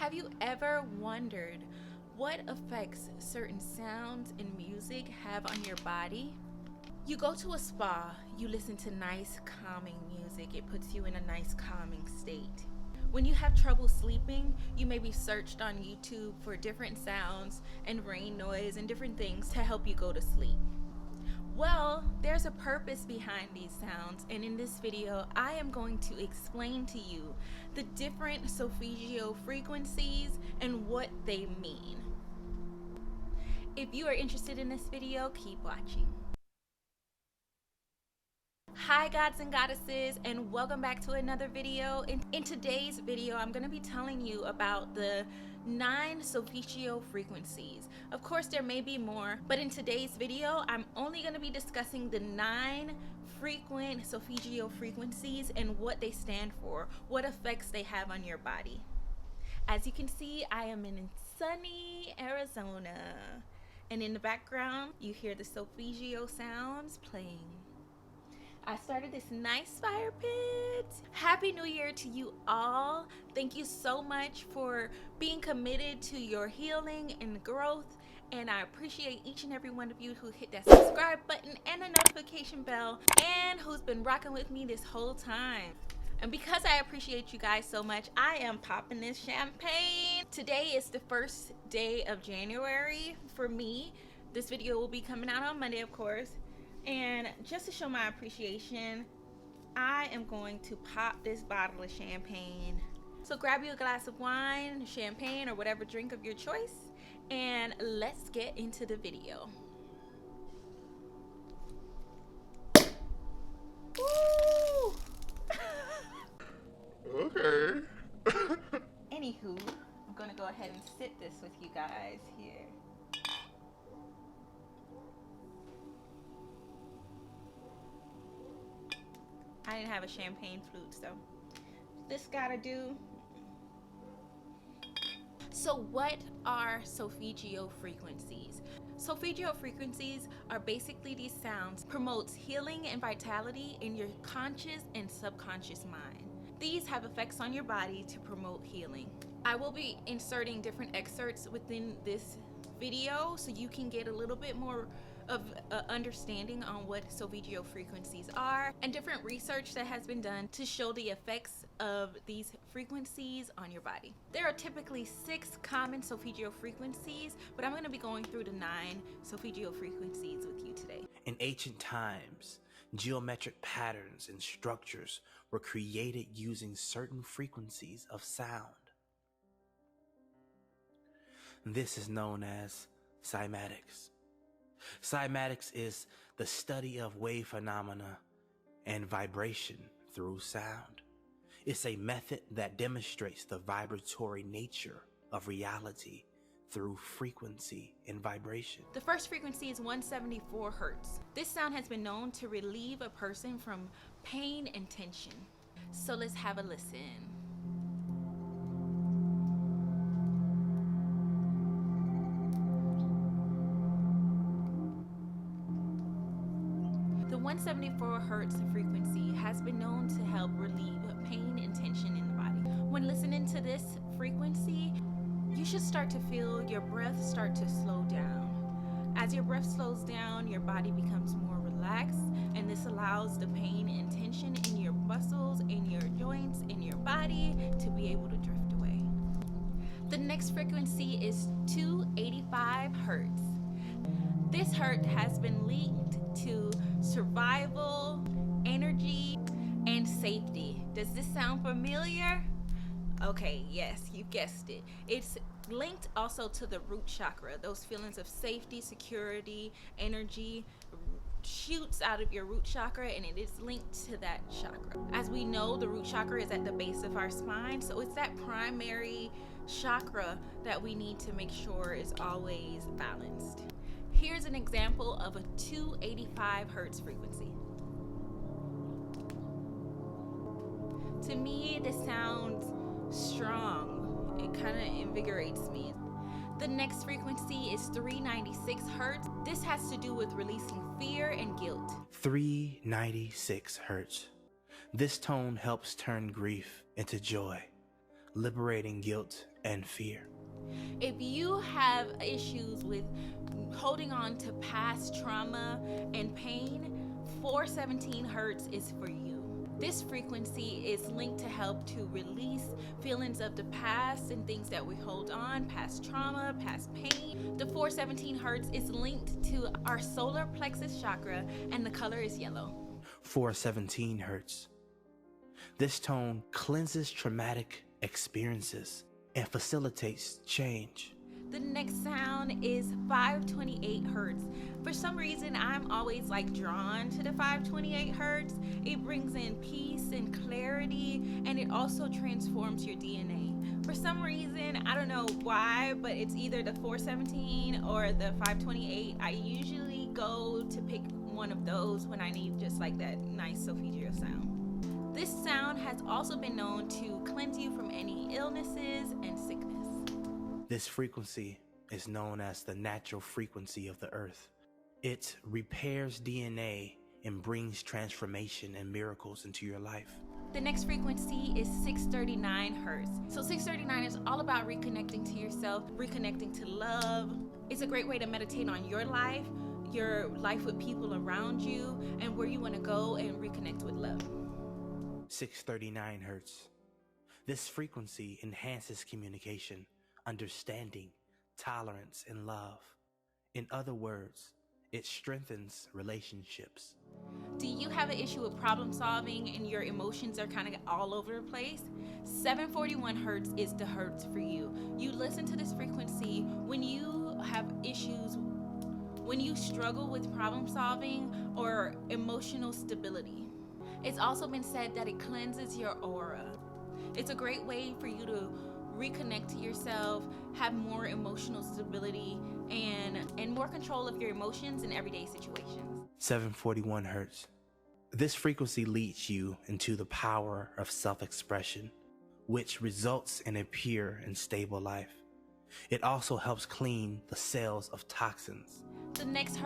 Have you ever wondered what effects certain sounds and music have on your body? You go to a spa, you listen to nice calming music, it puts you in a nice calming state. When you have trouble sleeping, you maybe searched on YouTube for different sounds and rain noise and different things to help you go to sleep. Well, there's a purpose behind these sounds, and in this video, I am going to explain to you the different solfeggio frequencies and what they mean. If you are interested in this video, keep watching. Hi gods and goddesses, and welcome back to another video. In today's video, I'm going to be telling you about the 9 solfeggio frequencies. Of course, there may be more, but in today's video, I'm only going to be discussing the 9 frequent solfeggio frequencies and what they stand for, what effects they have on your body. As you can see, I am in sunny Arizona, and in the background, you hear the solfeggio sounds playing. I started this nice fire pit. Happy New Year to you all. Thank you so much for being committed to your healing and growth. And I appreciate each and every one of you who hit that subscribe button and the notification bell and who's been rocking with me this whole time. And because I appreciate you guys so much, I am popping this champagne. Today is the first day of January for me. This video will be coming out on Monday, of course. And just to show my appreciation, I am going to pop this bottle of champagne. So grab you a glass of wine, champagne, or whatever drink of your choice, and let's get into the video. Woo! Okay. Anywho, I'm gonna go ahead and sip this with you guys here. I didn't have a champagne flute, so this gotta do. So what are solfeggio frequencies? Solfeggio frequencies are basically these sounds promotes healing and vitality in your conscious and subconscious mind. These have effects on your body to promote healing. I will be inserting different excerpts within this video so you can get a little bit more of understanding on what solfeggio frequencies are and different research that has been done to show the effects of these frequencies on your body. There are typically 6 common solfeggio frequencies, but I'm going to be going through the 9 solfeggio frequencies with you today. In ancient times, geometric patterns and structures were created using certain frequencies of sound. This is known as cymatics. Cymatics is the study of wave phenomena and vibration through sound. It's a method that demonstrates the vibratory nature of reality through frequency and vibration. The first frequency is 174 hertz. This sound has been known to relieve a person from pain and tension. So let's have a listen. The 174 hertz frequency has been known to help relieve pain and tension in the body. When listening to this frequency, you should start to feel your breath start to slow down. As your breath slows down, your body becomes more relaxed, and this allows the pain and tension in your muscles, in your joints, in your body to be able to drift away. The next frequency is 285 hertz. This hertz has been linked to survival, energy, and safety. Does this sound familiar? Okay, yes, you guessed it. It's linked also to the root chakra. Those feelings of safety, security, energy shoots out of your root chakra, and it is linked to that chakra. As we know, the root chakra is at the base of our spine, so it's that primary chakra that we need to make sure is always balanced. Here's an example of a 285 hertz frequency. To me, this sounds strong. It kind of invigorates me. The next frequency is 396 hertz. This has to do with releasing fear and guilt. 396 hertz. This tone helps turn grief into joy, liberating guilt and fear. If you have issues with holding on to past trauma and pain, 417 hertz is for you. This frequency is linked to help to release feelings of the past and things that we hold on, past trauma, past pain. The 417 hertz is linked to our solar plexus chakra, and the color is yellow. 417 hertz. This tone cleanses traumatic experiences and facilitates change. The next sound is 528 hertz. For some reason, I'm always like drawn to the 528 hertz. It brings in peace and clarity, and it also transforms your DNA. For some reason, I don't know why, but it's either the 417 or the 528. I usually go to pick one of those when I need just like that nice Solfeggio sound. This sound has also been known to cleanse you from any illnesses and sickness. This frequency is known as the natural frequency of the earth. It repairs DNA and brings transformation and miracles into your life. The next frequency is 639 hertz. So 639 is all about reconnecting to yourself, reconnecting to love. It's a great way to meditate on your life with people around you, and where you want to go and reconnect with love. 639 hertz. This frequency enhances communication, understanding, tolerance, and love. In other words, it strengthens relationships. Do you have an issue with problem solving and your emotions are kind of all over the place? 741 hertz is the hertz for you. You listen to this frequency when you have issues, when you struggle with problem solving or emotional stability. It's also been said that it cleanses your aura. It's a great way for you to reconnect to yourself, have more emotional stability, and more control of your emotions in everyday situations. 741 hertz. This frequency leads you into the power of self-expression, which results in a pure and stable life. It also helps clean the cells of toxins. The next